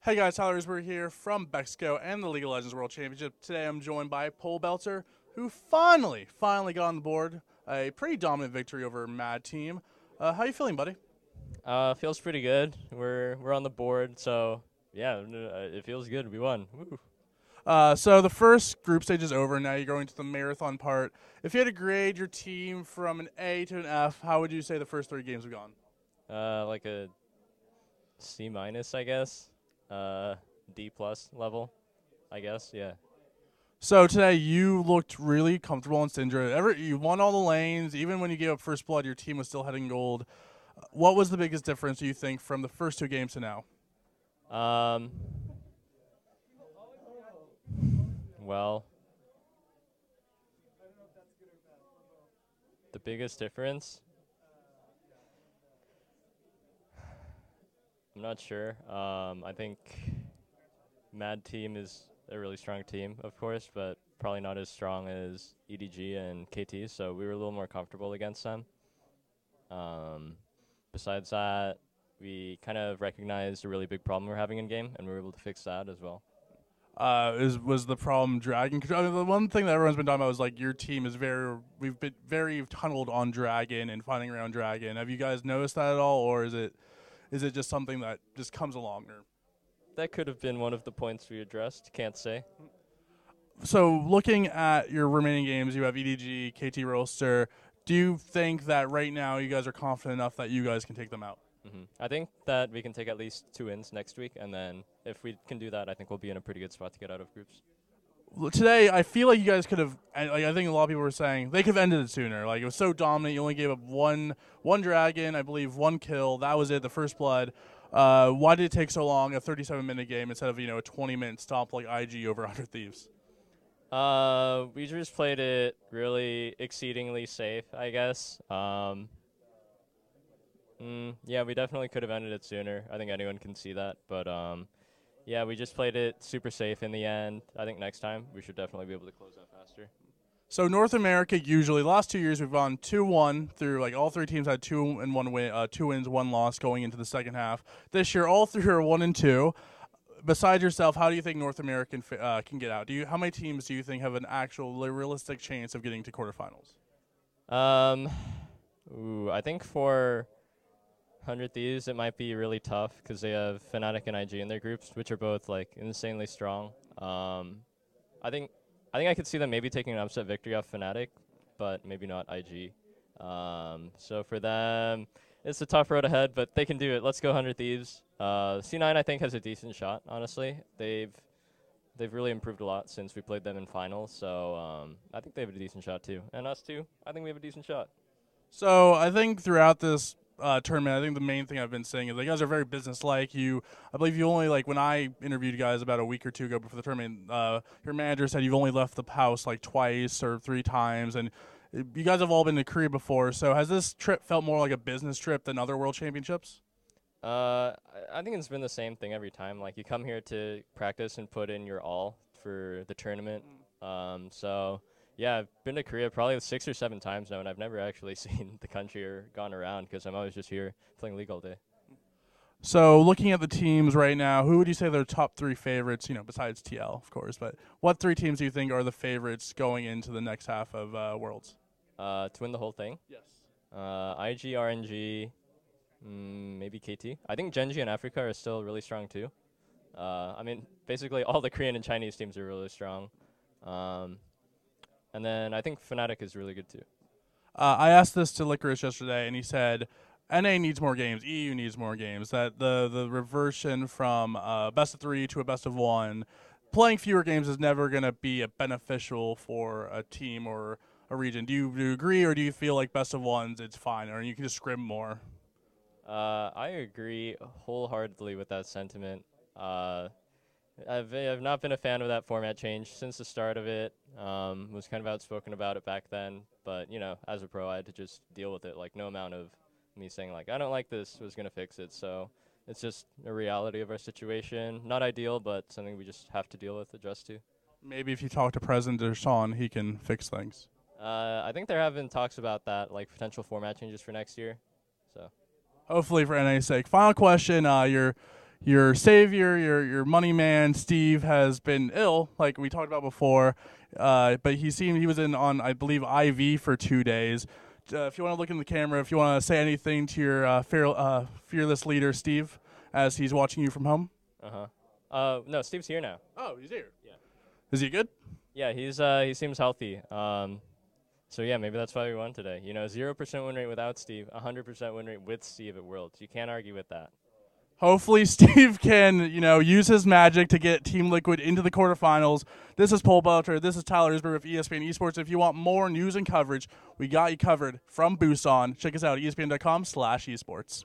Hey guys, Tyler Isberg here from Mexico and the League of Legends World Championship. Today I'm joined by Pobelter, who finally got on the board. A pretty dominant victory over Mad Team. How you feeling, buddy? Feels pretty good. We're on the board, so yeah, it feels good. We won. Woo. So the first group stage is over. Now you're going to the marathon part. If you had to grade your team from an A to an F, how would you say the first three games have gone? Like a C minus, I guess. D plus level, I guess. Yeah. So today you looked really comfortable on Syndra. You won all the lanes. Even when you gave up first blood, your team was still heading gold. What was the biggest difference, do you think, from the first two games to now? Um. Well, the biggest difference. I'm not sure. I think Mad Team is a really strong team, of course, but probably not as strong as EDG and KT. So we were a little more comfortable against them. Besides that, we kind of recognized a really big problem we're having in game, and we were able to fix that as well. Was the problem dragon? I mean, the one thing that everyone's been talking about is like your team is we've been very tunneled on dragon and finding around dragon. Have you guys noticed that at all, or is it just something that just comes along? Or That could have been one of the points we addressed. Can't say. so looking at your remaining games, you have EDG, KT Roaster. Do you think that right now you guys are confident enough that you guys can take them out? I think that we can take at least 2 wins next week, and then if we can do that, I think we'll be in a pretty good spot to get out of groups. Today, I feel like you guys could have. Like, I think a lot of people were saying they could have ended it sooner. Like, it was so dominant. You only gave up one dragon, I believe, one kill. That was it. The first blood. Why did it take so long? A 37-minute game instead of a 20-minute stomp like IG over 100 Thieves. We just played it really exceedingly safe, I guess. Yeah, we definitely could have ended it sooner. I think anyone can see that. But, yeah, we just played it super safe in the end. I think next time we should definitely be able to close out faster. So North America, usually, the last 2 years we've gone 2-1 through, like, all three teams had 2 wins, 1 loss going into the second half. This year, all three are 1-2. Besides yourself, how do you think North America can get out? How many teams do you think have an actual realistic chance of getting to quarterfinals? I think for 100 Thieves, it might be really tough because they have Fnatic and IG in their groups, which are both like insanely strong. I think I could see them maybe taking an upset victory off Fnatic, but maybe not IG. So for them, it's a tough road ahead, but they can do it. Let's go 100 Thieves. C9 I think has a decent shot. Honestly, they've really improved a lot since we played them in finals. So I think they have a decent shot too, and us too. I think we have a decent shot. So I think throughout this tournament, I think the main thing I've been saying is you guys are very businesslike. I believe you only, like, when I interviewed you guys about a week or two ago before the tournament, your manager said you've only left the house like twice or 3 times, and you guys have all been to Korea before. So has this trip felt more like a business trip than other World Championships? I think it's been the same thing every time. Like, you come here to practice and put in your all for the tournament. So yeah, I've been to Korea probably 6 or 7 times now, and I've never actually seen the country or gone around because I'm always just here playing League all day. So looking at the teams right now, who would you say are their top 3 favorites, besides TL, of course, but what 3 teams do you think are the favorites going into the next half of Worlds? To win the whole thing? Yes. IG, RNG, maybe KT. I think Genji and Africa are still really strong too. I mean, basically all the Korean and Chinese teams are really strong. And then I think Fnatic is really good too. I asked this to Licorice yesterday, and he said NA needs more games, EU needs more games, that the reversion from best of 3 to a best of 1, playing fewer games is never going to be beneficial for a team or a region. Do you agree, or do you feel like best of 1s, it's fine, or you can just scrim more? I agree wholeheartedly with that sentiment. I've not been a fan of that format change since the start of it. Was kind of outspoken about it back then, but as a pro, I had to just deal with it. Like, no amount of me saying like I don't like this was gonna fix it. So it's just a reality of our situation. Not ideal, but something we just have to deal with, adjust to. Maybe if you talk to President Deshaun, he can fix things. I think there have been talks about that, like potential format changes for next year. So hopefully for NA's sake. Final question: your savior, your money man, Steve, has been ill, like we talked about before. But he was in on, I believe, IV for 2 days. If you want to look in the camera, if you want to say anything to your fearless leader, Steve, as he's watching you from home. No, Steve's here now. Oh, he's here. Yeah. Is he good? Yeah, he seems healthy. So yeah, maybe that's why we won today. 0% win rate without Steve, 100% win rate with Steve at Worlds. You can't argue with that. Hopefully Steve can, use his magic to get Team Liquid into the quarterfinals. This is Pobelter. This is Tyler Isberg of ESPN Esports. If you want more news and coverage, we got you covered from Busan. Check us out at espn.com/esports.